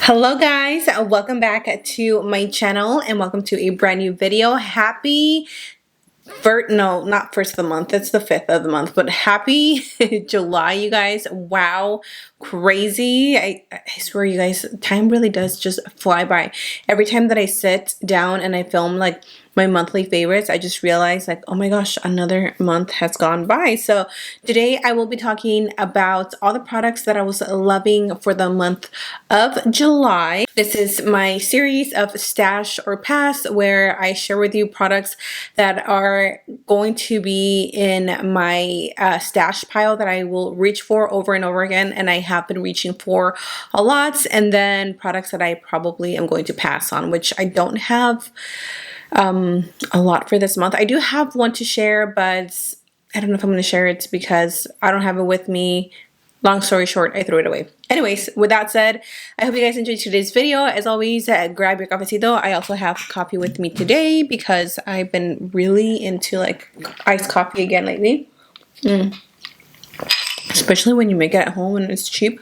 Hello guys, welcome back to my channel and welcome to a brand new video. Happy no, not first of the month, it's the 5th of the month, but happy July, you guys. Wow, crazy. I swear, you guys, time really does just fly by. Every time that I sit down and I film like my monthly favorites, I just realize like, oh my gosh, another month has gone by. So today I will be talking about all the products that I was loving for the month of July. This is my series of Stash or Pass, where I share with you products that are going to be in my stash pile that I will reach for over and over again, and I have been reaching for a lot, and then products that I probably am going to pass on, which I don't have a lot for this month. I do have one to share, but I don't know if I'm going to share it because I don't have it with me. Long story short, I threw it away. Anyways, with that said, I hope you guys enjoyed today's video. As always, grab your cafecito. I also have coffee with me today because I've been really into like iced coffee again lately. Especially when you make it at home and it's cheap.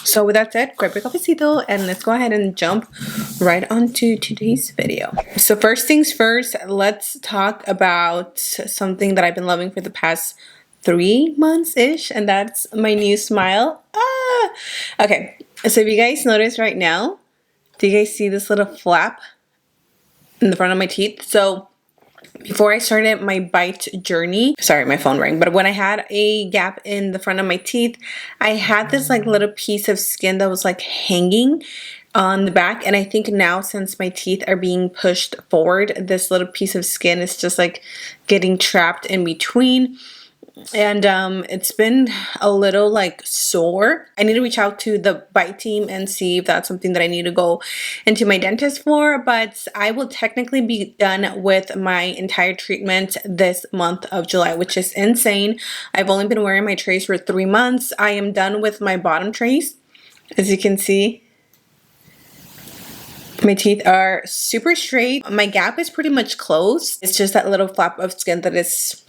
So with that said, grab your cafecito and let's go ahead and jump right onto today's video. So first things first, let's talk about something that I've been loving for the past 3 months-ish, and that's my new smile. Okay, so if you guys notice right now, do you guys see this little flap in the front of my teeth? So before I started my bite journey, sorry, my phone rang, but when I had a gap in the front of my teeth, I had this like little piece of skin that was like hanging on the back, and I think now since my teeth are being pushed forward, this little piece of skin is just like getting trapped in between. And it's been a little like sore. I need to reach out to the bite team and see if that's something that I need to go into my dentist for, but I will technically be done with my entire treatment this month of July, which is insane. I've only been wearing my trays for 3 months. I am done with my bottom trays. As you can see, my teeth are super straight. My gap is pretty much closed. It's just that little flap of skin that is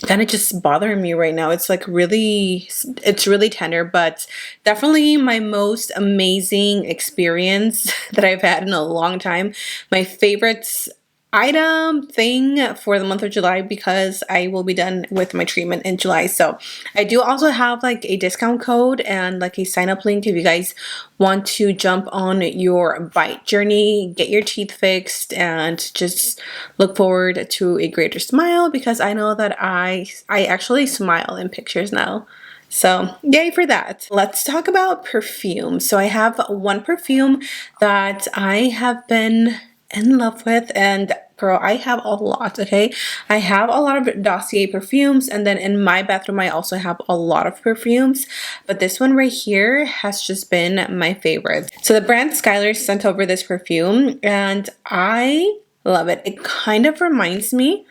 kind of just bothering me right now. It's like it's really tender, but definitely my most amazing experience that I've had in a long time. My favorite item thing for the month of July, because I will be done with my treatment in July. So I do also have like a discount code and like a sign up link if you guys want to jump on your bite journey, get your teeth fixed, and just look forward to a greater smile, because I know that I actually smile in pictures now. So yay for that. Let's talk about perfume. So I have one perfume that I have been in love with, and girl, I have a lot. Okay, I have a lot of Dossier perfumes, and then in my bathroom I also have a lot of perfumes, but this one right here has just been my favorite. So the brand Skylar sent over this perfume and I love it. It kind of reminds me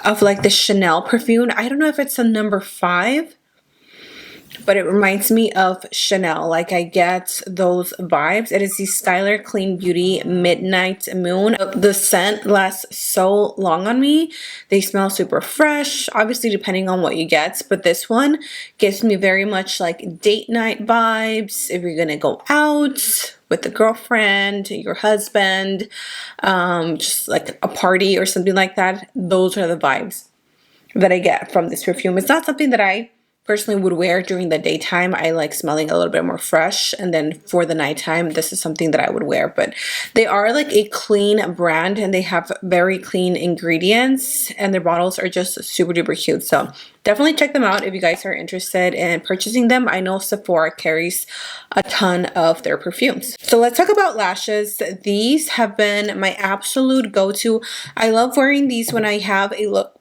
of like the Chanel perfume. I don't know if it's a number 5, but it reminds me of Chanel. Like, I get those vibes. It is the Skylar Clean Beauty Midnight Moon. The scent lasts so long on me. They smell super fresh, obviously depending on what you get, but this one gives me very much like date night vibes. If you're gonna go out with a girlfriend, your husband, just like a party or something like that, those are the vibes that I get from this perfume. It's not something that I personally would wear during the daytime. I like smelling a little bit more fresh, and then for the nighttime, this is something that I would wear. But they are like a clean brand and they have very clean ingredients, and their bottles are just super duper cute. So definitely check them out if you guys are interested in purchasing them. I know Sephora carries a ton of their perfumes. So let's talk about lashes. These have been my absolute go-to. I love wearing these when I have a look,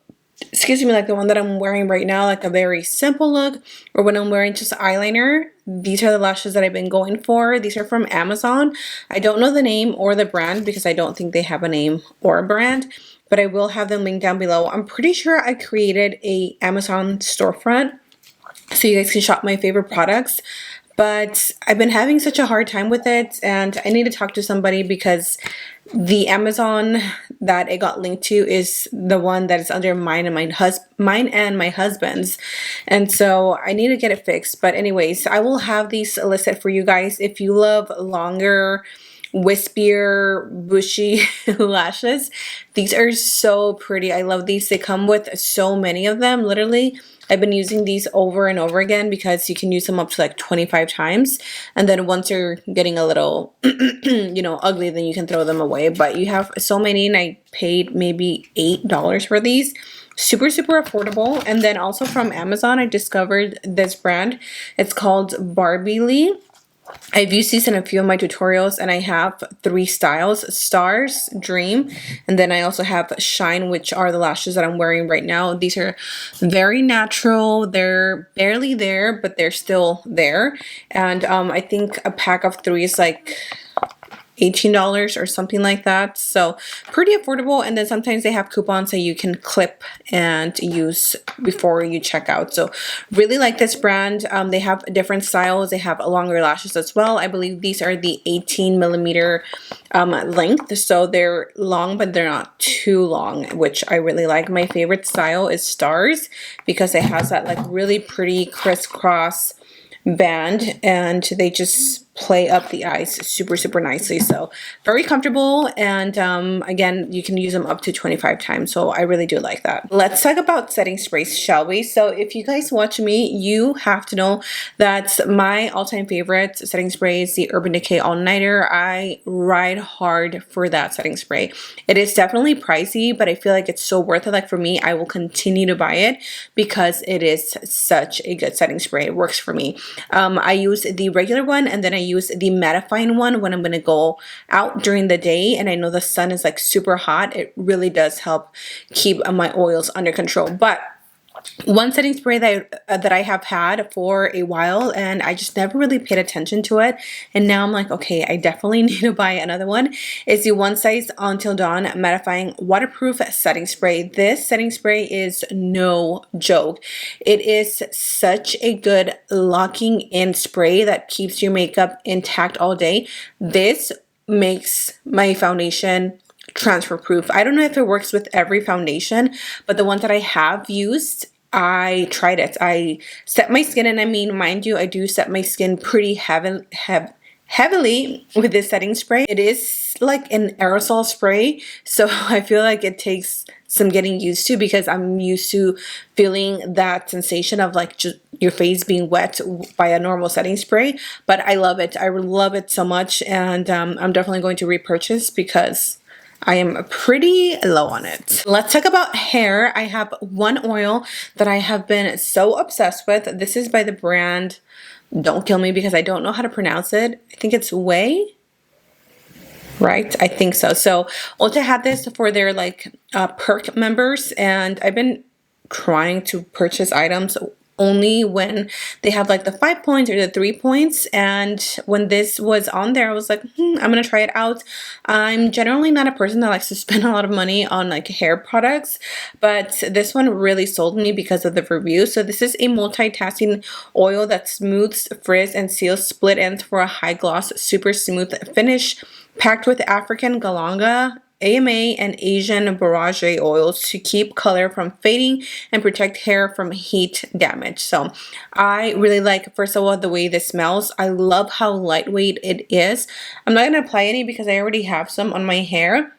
excuse me, like the one that I'm wearing right now, like a very simple look, or when I'm wearing just eyeliner. These are the lashes that I've been going for. These are from Amazon. I don't know the name or the brand because I don't think they have a name or a brand, but I will have them linked down below. I'm pretty sure I created a Amazon storefront so you guys can shop my favorite products. but I've been having such a hard time with it, and I need to talk to somebody because the Amazon that it got linked to is the one that is under mine and my husband's, and so I need to get it fixed. But anyways, I will have these listed for you guys if you love longer, wispier, bushy lashes. These are so pretty. I love these. They come with so many of them, literally. I've been using these over and over again because you can use them up to like 25 times. And then once you're getting a little, you know, ugly, then you can throw them away. But you have so many, and I paid maybe $8 for these. Super, super affordable. And then also from Amazon, I discovered this brand. It's called Barbie Lee. I've used these in a few of my tutorials, and I have 3 styles: Stars, Dream, and then I also have Shine, which are the lashes that I'm wearing right now. These are very natural. They're barely there, but they're still there. And I think a pack of 3 is like $18 or something like that, so pretty affordable. And then sometimes they have coupons that you can clip and use before you check out. So really like this brand. They have different styles. They have longer lashes as well. I believe these are the 18mm length, so they're long but they're not too long, which I really like. My favorite style is Stars because it has that like really pretty crisscross band, and they just play up the eyes super, super nicely. So very comfortable, and again, you can use them up to 25 times, so I really do like that. Let's talk about setting sprays, shall we? So if you guys watch me, you have to know that my all-time favorite setting spray is the Urban Decay All Nighter. I ride hard for that setting spray. It is definitely pricey, but I feel like it's so worth it. Like for me, I will continue to buy it because it is such a good setting spray. It works for me. I use the regular one, and then I use the mattifying one when I'm going to go out during the day and I know the sun is like super hot. It really does help keep my oils under control. But one setting spray that I have had for a while, and I just never really paid attention to it, and now I'm like, okay, I definitely need to buy another one, is the One Size Until Dawn Mattifying Waterproof Setting Spray. This setting spray is no joke. It is such a good locking in spray that keeps your makeup intact all day. This makes my foundation transfer proof. I don't know if it works with every foundation, but the one that I have used, I tried it. I set my skin, and I mean, mind you, I do set my skin pretty heavily with this setting spray. It is like an aerosol spray, so I feel like it takes some getting used to because I'm used to feeling that sensation of like just your face being wet by a normal setting spray. But I love it. I love it so much, and I'm definitely going to repurchase because I am pretty low on it. Let's talk about hair. I have one oil that I have been so obsessed with. This is by the brand, don't kill me because I don't know how to pronounce it. I think it's Way, right? I think so. So Ulta had this for their like perk members, and I've been trying to purchase items only when they have like the 5 points or the 3 points. And when this was on there, I was like, I'm gonna try it out. I'm generally not a person that likes to spend a lot of money on like hair products, but this one really sold me because of the review. So this is a multitasking oil that smooths, frizz, and seals split ends for a high gloss, super smooth finish, packed with African Galanga, AMA, and Asian borage oils to keep color from fading and protect hair from heat damage. So I really like, first of all, the way this smells. I love how lightweight it is. I'm not going to apply any because I already have some on my hair,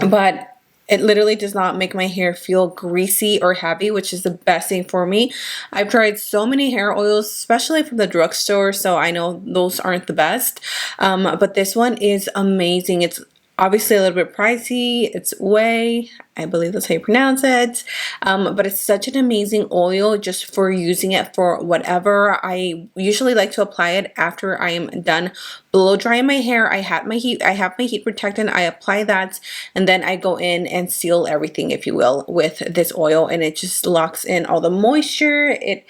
but it literally does not make my hair feel greasy or heavy, which is the best thing for me. I've tried so many hair oils, especially from the drugstore, so I know those aren't the best. But this one is amazing. It's obviously a little bit pricey. It's Way, I believe that's how you pronounce it. But it's such an amazing oil just for using it for whatever. I usually like to apply it after I am done blow drying my hair. I have my heat protectant. I apply that, and then I go in and seal everything, if you will, with this oil, and it just locks in all the moisture. It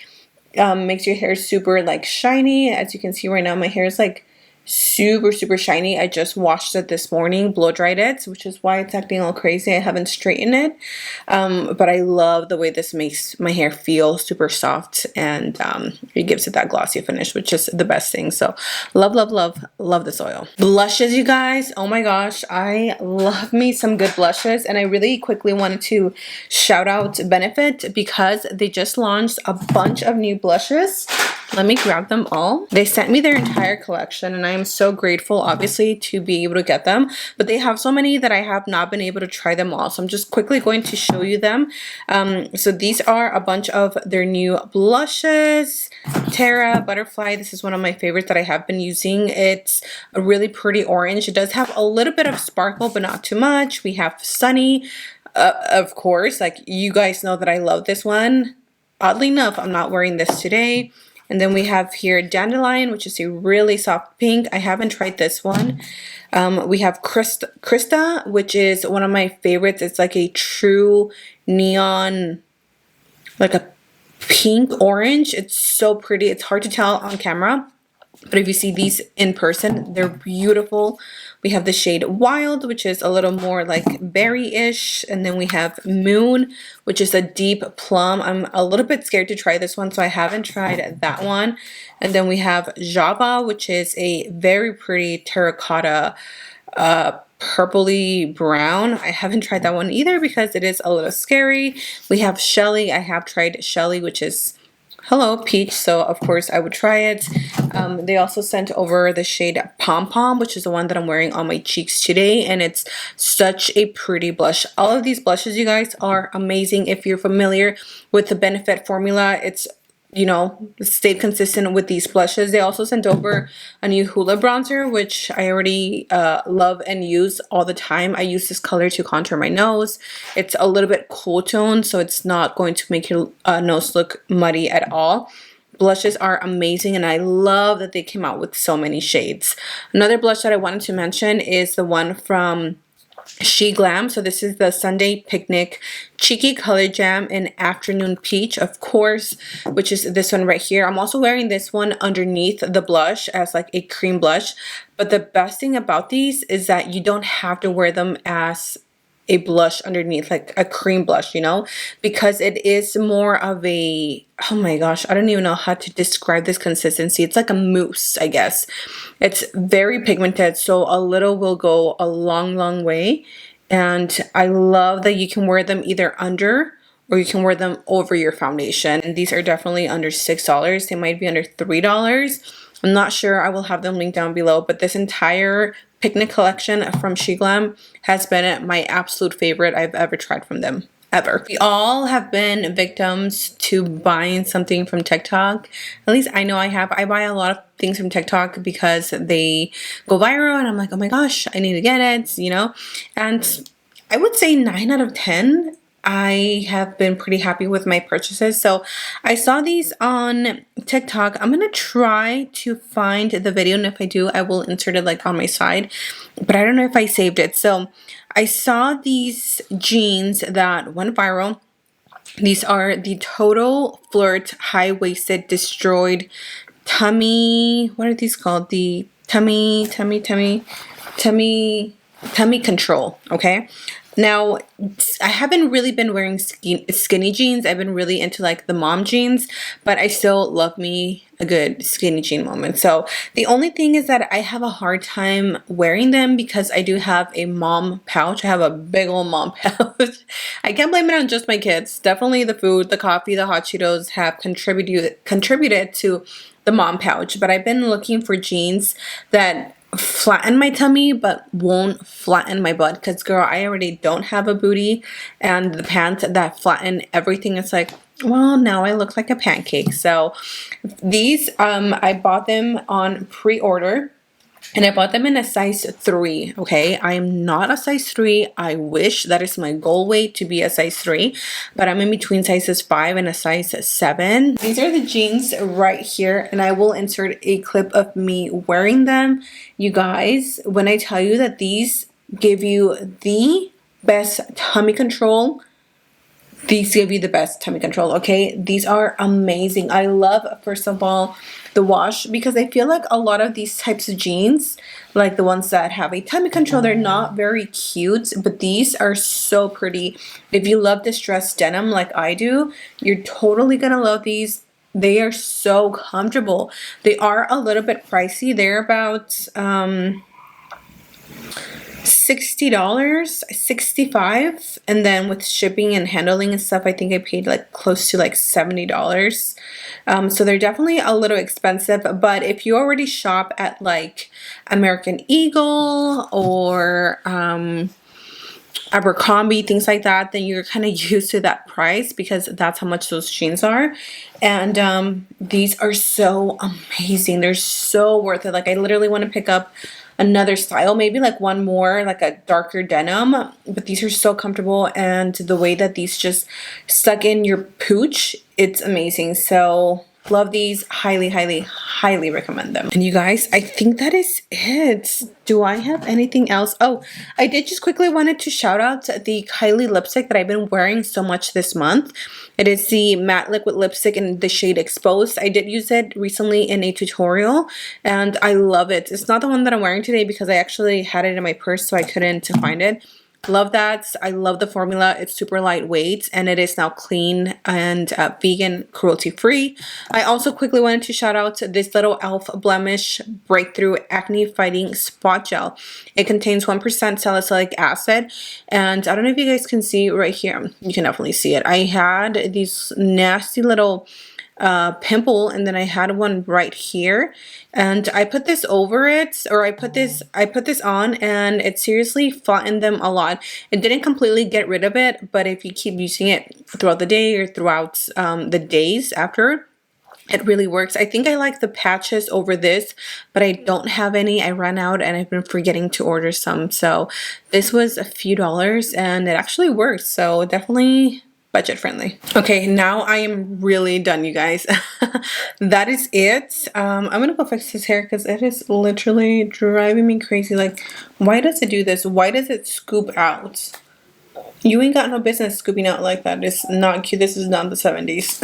makes your hair super like shiny. As you can see right now, my hair is like super, super shiny. I just washed it this morning, blow dried it, which is why it's acting all crazy. I haven't straightened it. But I love the way this makes my hair feel super soft, and it gives it that glossy finish, which is the best thing. So love, love, love, love this oil. Blushes, you guys. Oh my gosh, I love me some good blushes, and I really quickly wanted to shout out Benefit because they just launched a bunch of new blushes. Let me grab them all. They sent me their entire collection, and I am so grateful, obviously, to be able to get them. But they have so many that I have not been able to try them all. So I'm just quickly going to show you them. So these are a bunch of their new blushes. Terra Butterfly. This is one of my favorites that I have been using. It's a really pretty orange. It does have a little bit of sparkle, but not too much. We have Sunny. Of course, like you guys know that I love this one. Oddly enough, I'm not wearing this today. And then we have here Dandelion, which is a really soft pink. I haven't tried this one. We have Krista, which is one of my favorites. It's like a true neon, like a pink orange. It's so pretty. It's hard to tell on camera, but if you see these in person, they're beautiful. We have the shade Wild, which is a little more like berry-ish. And then we have Moon, which is a deep plum. I'm a little bit scared to try this one, so I haven't tried that one. And then we have Java, which is a very pretty terracotta purpley brown. I haven't tried that one either because it is a little scary. We have Shelly. I have tried Shelly, which is Hello Peach, so of course I would try it. They also sent over the shade Pom Pom, which is the one that I'm wearing on my cheeks today, and it's such a pretty blush. All of these blushes, you guys, are amazing. If you're familiar with the Benefit formula, it's, you know, stayed consistent with these blushes. They also sent over a new Hoola bronzer, which I already love and use all the time. I use this color to contour my nose. It's a little bit cool tone, so it's not going to make your nose look muddy at all. Blushes are amazing, and I love that they came out with so many shades. Another blush that I wanted to mention is the one from She Glam. So this is the Sunday Picnic Cheeky Color Jam in Afternoon Peach, of course, which is this one right here. I'm also wearing this one underneath the blush as like a cream blush. But the best thing about these is that you don't have to wear them as a blush underneath, like a cream blush, you know, because it is more of a, oh my gosh, I don't even know how to describe this consistency. It's like a mousse, I guess. It's very pigmented, so a little will go a long, long way. And I love that you can wear them either under or you can wear them over your foundation. And these are definitely under $6. They might be under $3. I'm not sure. I will have them linked down below, but this entire picnic collection from She Glam has been my absolute favorite I've ever tried from them. Ever. We all have been victims to buying something from TikTok. At least I know I have. I buy a lot of things from TikTok because they go viral and I'm like, oh my gosh, I need to get it, you know? And I would say 9 out of 10, I have been pretty happy with my purchases. So I saw these on TikTok. I'm going to try to find the video, and if I do, I will insert it like on my side. But I don't know if I saved it. So I saw these jeans that went viral. These are the Total Flirt High-Waisted Destroyed Tummy. What are these called? The tummy control. Okay. Now, I haven't really been wearing skinny jeans. I've been really into like the mom jeans, but I still love me a good skinny jean moment. So the only thing is that I have a hard time wearing them because I do have a mom pouch. I have a big old mom pouch. I can't blame it on just my kids. Definitely the food, the coffee, the hot Cheetos have contributed to the mom pouch. But I've been looking for jeans that flatten my tummy but won't flatten my butt, because girl, I already don't have a booty, and the pants that flatten everything, it's like, well, now I look like a pancake. So these I bought them on pre-order, and I bought them in a size 3, okay? I am not a size 3. I wish that is my goal weight, to be a size 3. But I'm in between sizes 5 and a size 7. These are the jeans right here. And I will insert a clip of me wearing them. You guys, when I tell you that these give you the best tummy control, these give you the best tummy control, okay? These are amazing. I love, first of all, the wash, because I feel like a lot of these types of jeans, like the ones that have a tummy control, they're not very cute, but these are so pretty. If you love distressed denim like I do, you're totally gonna love these. They are so comfortable. They are a little bit pricey. They're about $60, 65, and then with shipping and handling and stuff, I think I paid like close to like $70. So they're definitely a little expensive, but if you already shop at like American Eagle or Abercrombie, things like that, then you're kind of used to that price because that's how much those jeans are. And these are so amazing. They're so worth it. Like I literally want to pick up another style, maybe like one more, like a darker denim, but these are so comfortable, and the way that these just suck in your pooch, it's amazing. So love these. Highly, highly, highly recommend them. And you guys, I think that is it. Do I have anything else? Oh, I did just quickly wanted to shout out the Kylie lipstick that I've been wearing so much this month. It is the matte liquid lipstick in the shade Exposed. I did use it recently in a tutorial and I love it. It's not the one that I'm wearing today because I actually had it in my purse, so I couldn't find it. Love that. I love the formula. It's super lightweight and it is now clean and vegan, cruelty free. I also quickly wanted to shout out this little e.l.f. Blemish Breakthrough Acne Fighting Spot Gel. It contains 1% salicylic acid, and I don't know if you guys can see right here. You can definitely see it. I had these nasty little pimple, and then I had one right here, and I put this over it, or I put this on, and it seriously flattened them a lot. It didn't completely get rid of it, but if you keep using it throughout the day or throughout the days after, it really works. I think I like the patches over this, but I don't have any. I ran out and I've been forgetting to order some. So this was a few dollars and it actually works. So definitely budget friendly. Okay, now I am really done, you guys. That is it. I'm gonna go fix his hair because it is literally driving me crazy. Like, why does it do this? Why does it scoop out? You ain't got no business scooping out like that. It's not cute. This is not the 70s.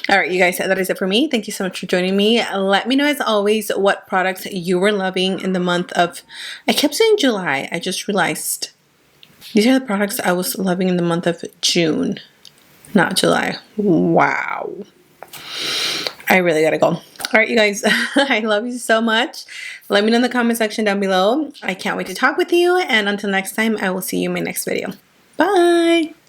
Alright, you guys, that is it for me. Thank you so much for joining me. Let me know, as always, what products you were loving in the month of... I kept saying July. I just realized. These are the products I was loving in the month of June, not July. Wow. I really gotta go. Alright, you guys, I love you so much. Let me know in the comment section down below. I can't wait to talk with you, and until next time, I will see you in my next video. Bye!